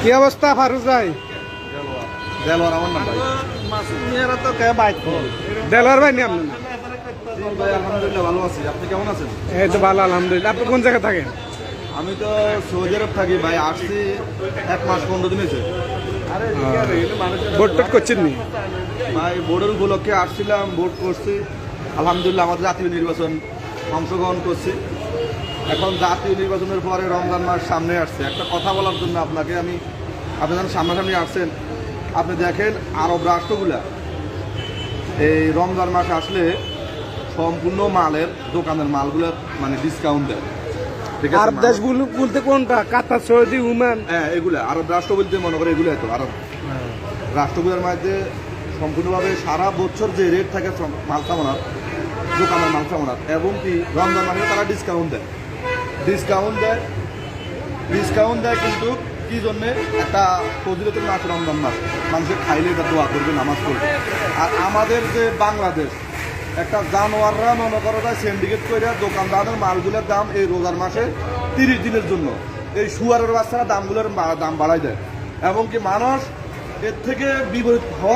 কি অবস্থা ফারুক ভাই? দেলোয়ার আমার নাম ভাই। দেলোয়ার ভাই নি আপনি? ভাই আলহামদুলিল্লাহ ভালো আছি, আপনি কেমন আছেন? এই তো ভালো আলহামদুলিল্লাহ। আপনি কোন জায়গায় থাকেন? আমি তো সৌদি আরব থাকি ভাই, আসছি 1 মাস 15 দিন হয়েছে ভোট টোট করছেন নি? ভাই। বোর্ডের উপলক্ষে আসছিলাম, ভোট করছি আলহামদুলিল্লাহ। আমাদের জাতীয় নির্বাচন অংশগ্রহণ করছি। এখন জাতীয় নির্বাচনের পরে রমজান মাস সামনে আসছে, একটা কথা বলার জন্য আপনাকে আপনি যখন সামনাসামনি আসছেন, আপনি দেখেন আরব রাষ্ট্রগুলা এই রমজান মাস আসলে সম্পূর্ণ মালের দোকানের মালগুলো মানে ডিসকাউন্ট দেয়, ঠিক আছে? আরব দেশগুলো বলতে কোনটা? কাতার, সৌদি, ওমান? হ্যাঁ, এগুলা আরব রাষ্ট্র বলতে মনে করে এগুলো তো আরব রাষ্ট্রগুলোর মধ্যে সম্পূর্ণভাবে সারা বছর যে রেট থাকে মাল সামানার, দোকানের মাল সামানার, এবং কি রমজান মাসে তারা ডিসকাউন্ট দেয় কিন্তু কি জন্যে? একটা ফজিলতের মাস রমজান মাস, মানুষের খাইলে এটা দোয়া করবে, নামাজ পড়বে। আর আমাদের যে বাংলাদেশ, একটা জানোয়াররা মনে করো যায় সিন্ডিকেট করে দোকানদারের মালগুলোর দাম এই রোজার মাসে 30 দিনের জন্য এই শুয়ারের বাচ্চারা দামগুলোর দাম বাড়াই দেয়, এবং কি মানুষ এর থেকে বিপরীত হওয়া